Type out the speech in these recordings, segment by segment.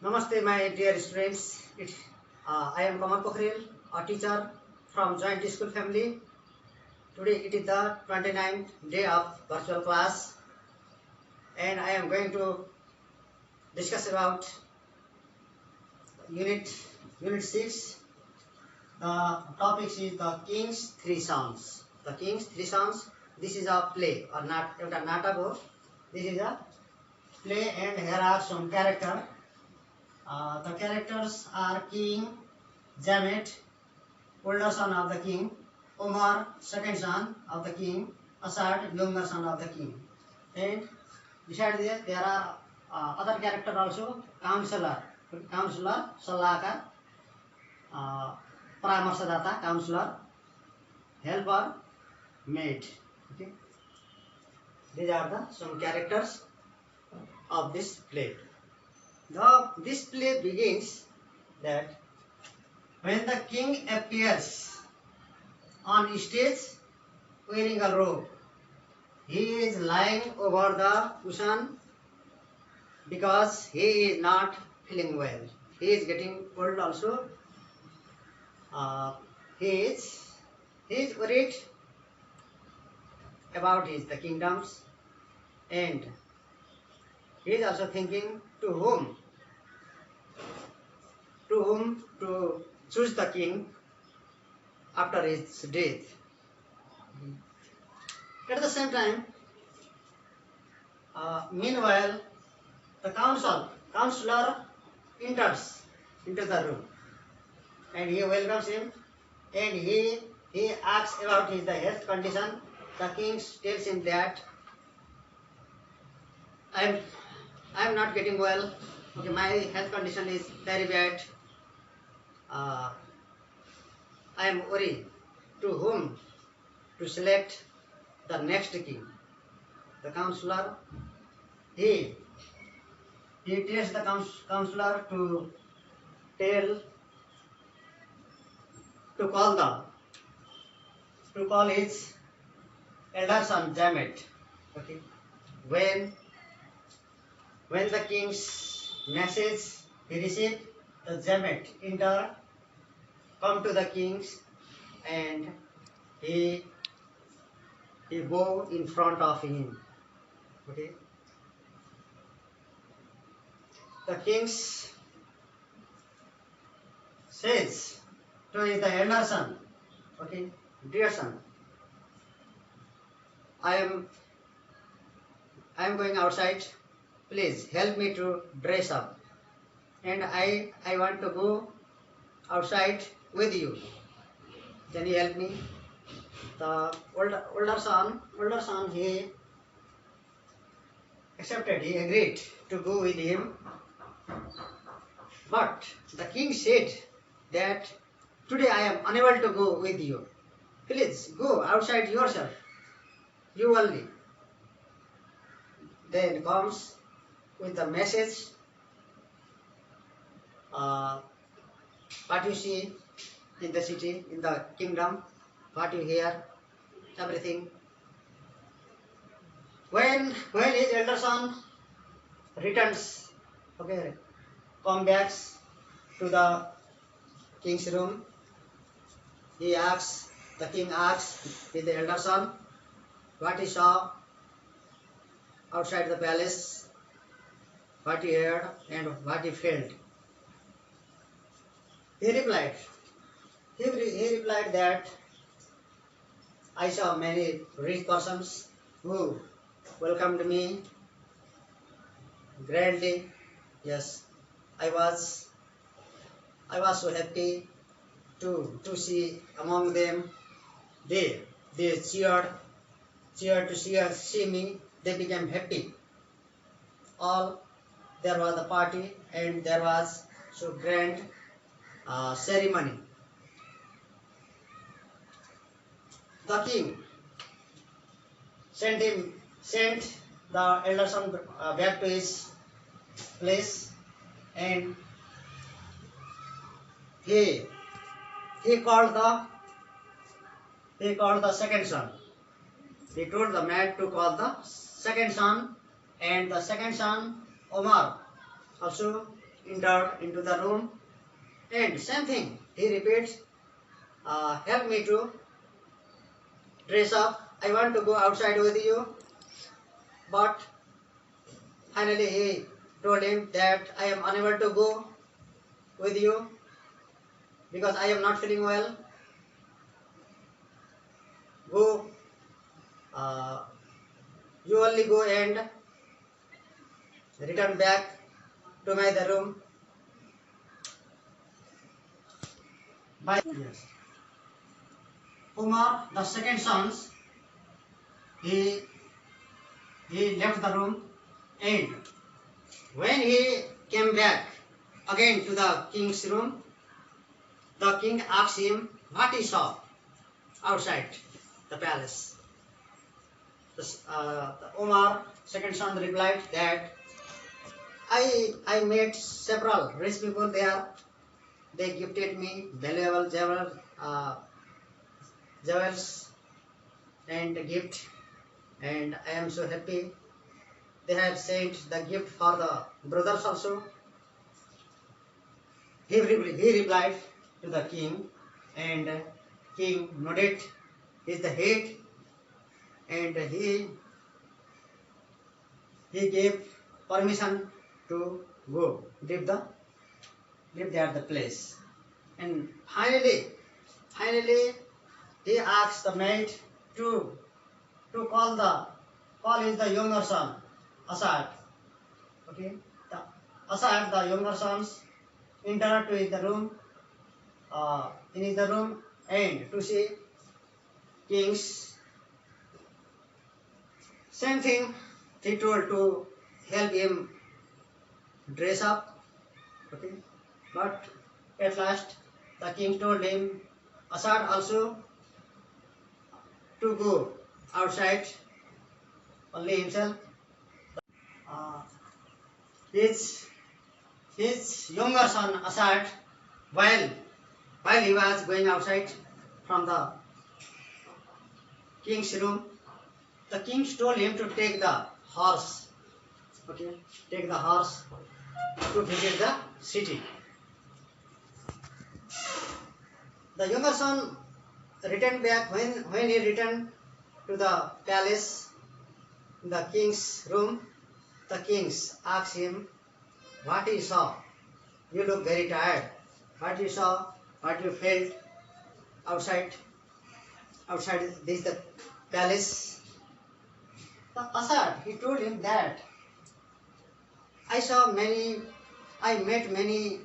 Namaste, my dear students. I am Kamal Pokhrel, a teacher from Joint School Family. Today it is the 29th day of virtual class, and I am going to discuss about unit 6. The topic is the King's Three Sons. The King's Three Sons. This is a play or not a natako. This is a play, and here are some characters. The characters are King Jamet, older son of the king; Omar, second son of the king; Asad, younger son of the king. And besides that, there are other characters also: counselor, सलाहकार, परामर्शदाता, counselor, helper, maid. Okay, these are the some characters of this play. This play begins that when the king appears on stage wearing a robe, he is lying over the cushion because he is not feeling well. He is getting cold also. He is worried about the kingdoms, and he is also thinking to whom to choose the king after his death. At the same time, meanwhile, the counselor enters into the room, and he welcomes him, and he asks about the health condition. The king tells him that I am not getting well. Okay, my health condition is very bad. I am worried to whom to select the next king. The counselor, he tells the counselor to call his elder son Jamet. Okay, when the king's message he received, the Jamet come to the kings, and he bow in front of him. Okay, the king says to the elder son, okay, dear son, I am going outside. Please help me to dress up, and I want to go outside with you. Can you help me? The older son, he accepted. He agreed to go with him. But the king said that today I am unable to go with you. Please go outside yourself. You only. Then comes with the message. What you see in the city, in the kingdom, what you hear, everything. When his elder son returns, okay, come back to the king's room, the king asks the elder son what he saw outside the palace, what he heard, and what he felt. He replied that I saw many rich persons who welcomed me grandly. Yes, I was so happy to see among them. They cheered to see me. They became happy. There was a party, and there was so grand ceremony. The king sent the elder son back to his place, and he called the second son. He told the man to call the second son, and the second son Omar also entered into the room, and same thing he repeats, help me to dress up, I want to go outside with you. But finally he told him that I am unable to go with you because I am not feeling well. Go, uh, you only go and return back to my the room. By yes. Umar, the second sons, he he left the room, and when he came back again to the king's room, the king asked him what he saw outside the palace. The Omar, second son, replied that I met several rich people there. They gifted me valuable jewels and gift, and I am so happy. They have sent the gift for the brothers also. He replied to the king, and king nodded his the head, and he gave permission to go live there the place. And finally he asked the maid to call is the younger son, Asad. Okay, the Asad, the younger sons, entered to the room, in the room, and to see kings. Same thing he told to help him dress up. Okay, but at last the king told him, Asad also to go outside only himself. Uh, his his younger son Asad, while he was going outside from the king's room, the king told him to take the horse. Okay, take the horse to visit the city. The younger son returned back. When he returned to the palace, the king's room, the king asked him what he saw. You look very tired. What you saw, what you felt outside this the palace. The Asad, he told him that I met many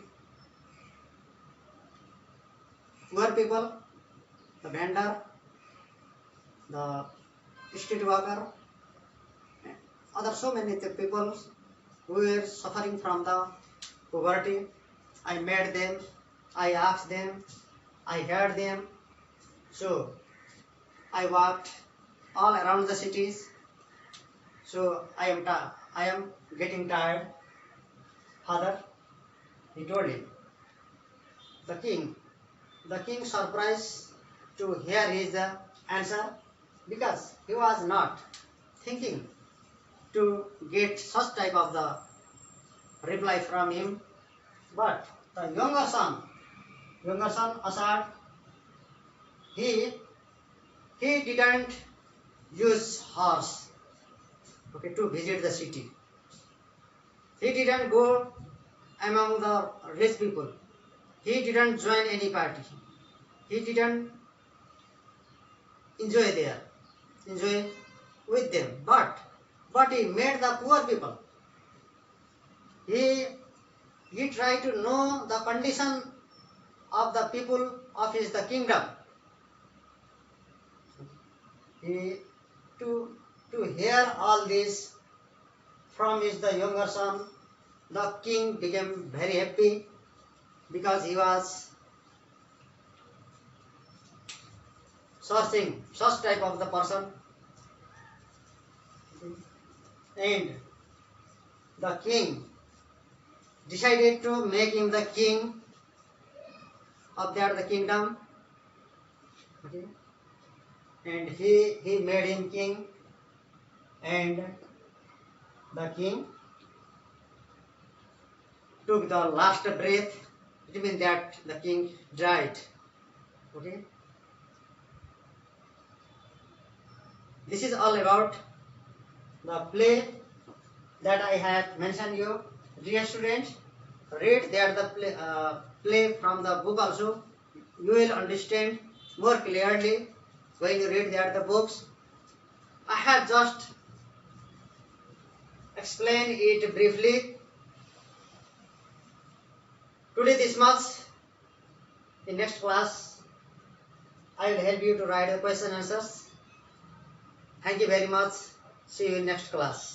poor people, the vendor, the street worker, other so many people who were suffering from the poverty. I met them, I asked them, I heard them. So I walked all around the cities. So I am getting tired. Father, he told him. The king surprised to hear his answer because he was not thinking to get such type of the reply from him. But the younger son Asad, he didn't use horse, okay, to visit the city. He didn't go among the rich people. He didn't join any party. He didn't enjoy with them. But he met the poor people. He tried to know the condition of the people of his the kingdom. He to hear all this from his the younger son, the king became very happy because he was searching such type of the person, and the king decided to make him the king of the kingdom. Okay. And he made him king, and the king took the last breath, it means that the king died. Okay. This is all about the play that I have mentioned you. Dear students, read there the play from the book also. You will understand more clearly when you read there the books. I have just explained it briefly. Today this much. In next class, I will help you to write the question answers. Thank you very much. See you in next class.